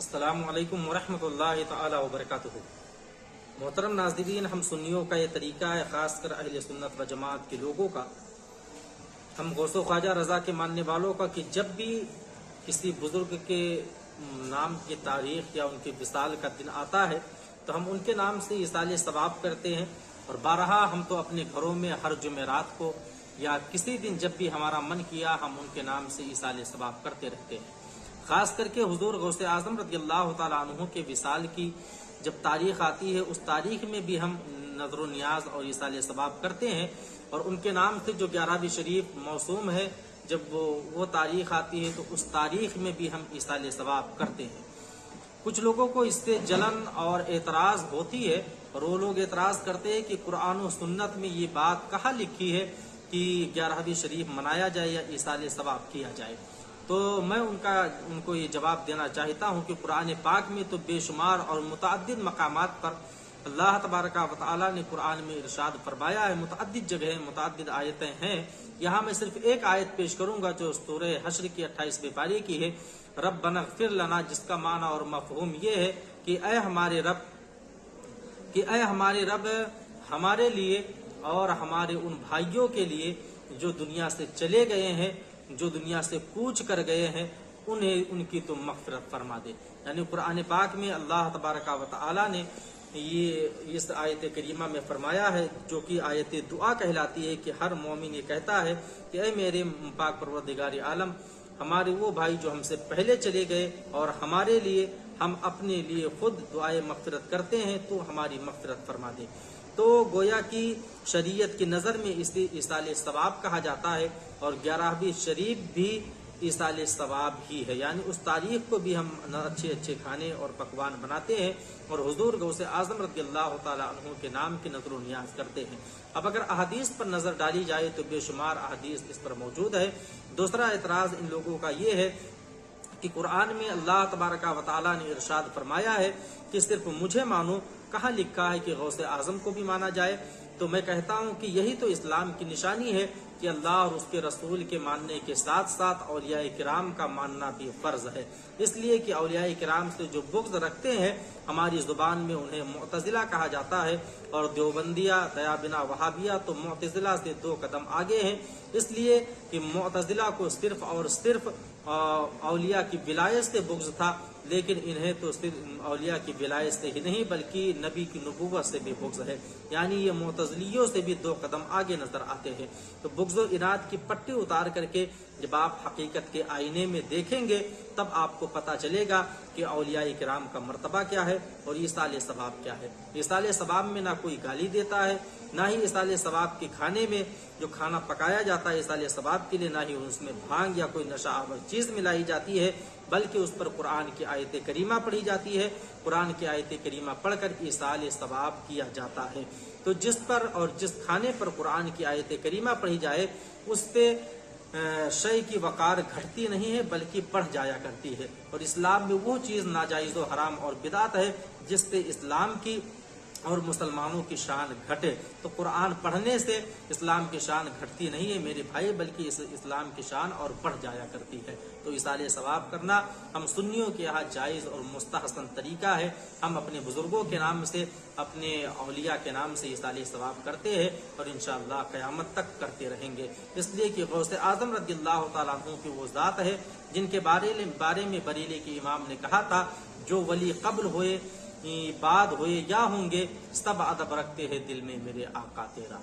अस्सलामु अलैकुम वरहमतुल्लाहि तआला वबरकातुहू। मोहतरम नाज़रीन, हम सुन्नियों का ये तरीका है, ख़ासकर अहले सुन्नत व जमात के लोगों का, हम गौसो ख्वाजा रज़ा के मानने वालों का, कि जब भी किसी बुज़ुर्ग के नाम की तारीख़ या उनके विसाल का दिन आता है तो हम उनके नाम से इसाले सवाब करते हैं। और बारहा हम तो अपने घरों में हर जुमेरात को या किसी दिन जब भी हमारा मन किया हम उनके नाम से इसाले सवाब करते रहते हैं। ख़ास करके हुजूर गौसे आज़म रज़ियल्लाहु ताला अन्हु के विसाल की जब तारीख़ आती है उस तारीख़ में भी हम नज़र नियाज और इसाले सवाब करते हैं। और उनके नाम से जो 11वीं शरीफ मौसूम है, जब वो तारीख़ आती है तो उस तारीख़ में भी हम इसाले सवाब करते हैं। कुछ लोगों को इससे जलन और एतराज़ होती है और वो लोग एतराज़ करते हैं कि कुरान और सुन्नत में ये बात कहाँ लिखी है कि 11वीं शरीफ मनाया जाए या इसाले सवाब किया जाए। तो मैं उनको ये जवाब देना चाहता हूँ कि कुरान पाक में तो बेशुमार और मुतअद्दिद मकामात पर अल्लाह तबारका व तआला ने कुरान में इरशाद फरमाया है। मुतअद्दिद जगह मुतअद्दिद आयतें हैं। यहाँ मैं सिर्फ एक आयत पेश करूंगा जो सूरह हश्र की 28वीं पारी की है, रब्बना ग़फ़िर लना, जिसका माना और मफ़हूम ये है कि ऐ हमारे रब हमारे लिए और हमारे उन भाइयों के लिए जो दुनिया से चले गए हैं, जो दुनिया से कूच कर गए हैं, उन्हें उनकी तो मग़फ़िरत फरमा दे। यानी कुरान पाक में अल्लाह तबारका व तआला ने ये इस आयत करीमा में फरमाया है, जो कि आयत दुआ कहलाती है, कि हर मोमिन ये कहता है कि ऐ मेरे पाक परवरदिगार आलम, हमारे वो भाई जो हमसे पहले चले गए और हमारे लिए हम अपने लिए खुद दुआए मग़फ़िरत करते हैं, तो हमारी मग़फ़िरत फरमा दे। तो गोया की शरीयत की नज़र में इसे इसाले सवाब कहा जाता है और 11वीं शरीफ भी इसाले सवाब ही है। यानी उस तारीख को भी हम अच्छे अच्छे खाने और पकवान बनाते हैं और हुजूर गौसे आज़म रज़ियल्लाहु ताला अन्हु के नाम की नज़र नियाज करते हैं। अब अगर अहादीस पर नज़र डाली जाए तो बेशुमार अहादीस इस पर मौजूद है। दूसरा एतराज़ इन लोगों का ये है कि कुरान में अल्लाह तबारका व तआला ने इरशाद फरमाया है कि सिर्फ मुझे मानो, कहाँ लिखा है कि गौसे आज़म को भी माना जाए। तो मैं कहता हूँ कि यही तो इस्लाम की निशानी है कि अल्लाह और उसके रसूल के मानने के साथ साथ औलिया किराम का मानना भी फ़र्ज है। इसलिए कि औलिया किराम से जो बुग़्ज़ रखते हैं, हमारी ज़ुबान में उन्हें मुअतज़िला कहा जाता है और देवबंदिया दयाबिना वहाबिया तो मुअतज़िला से 2 कदम आगे हैं। इसलिए कि मुअतज़िला को सिर्फ और सिर्फ औलिया की विलायत से बुग़्ज़ था, लेकिन इन्हें तो सिर्फ औलिया की विलायत से ही नहीं बल्कि नबी की नबूवत से भी बुग़्ज़ है। यानी ये मुअतज़िलियों से भी 2 कदम आगे नजर आते हैं। तो बुग़्ज़ व इनाद की पट्टी उतार करके जब आप हकीकत के आईने में देखेंगे तब आपको पता चलेगा कि औलिया किराम का मर्तबा क्या है और इसाले सवाब क्या है। इसाले सवाब में ना कोई गाली देता है, ना ही इसाले सवाब के खाने में जो खाना पकाया जाता है इसाले सवाब के लिए, ना ही उसमें भांग या कोई नशा आवर चीज़ मिलाई जाती है, बल्कि उस पर कुरान की आयत करीमा पढ़ी जाती है। कुरान की आयत करीमा पढ़कर इसाले सवाब किया जाता है। तो जिस पर और जिस खाने पर कुरान की आयत करीमा पढ़ी जाए उससे शय की वकार घटती नहीं है बल्कि बढ़ जाया करती है। और इस्लाम में वो चीज़ नाजायज़ व हराम और बिदात है जिससे इस्लाम की और मुसलमानों की शान घटे। तो कुरान पढ़ने से इस्लाम की शान घटती नहीं है मेरे भाई, बल्कि इस इस्लाम की शान और बढ़ जाया करती है। तो इसाले सवाब करना हम सुन्नियों के यहाँ जायज़ और मुस्तहसन तरीका है। हम अपने बुजुर्गों के नाम से, अपने औलिया के नाम से इसाले सवाब करते हैं और इंशाअल्लाह क़यामत तक करते रहेंगे। इसलिए कि गौसे आज़म रज़ियल्लाहु ताला अन्हु की वो ज़ात है जिनके बारे में बरेली के इमाम ने कहा था, जो वली कब्ल हुए बाद हुए या होंगे सब अदब रखते हैं दिल में मेरे आका तेरा।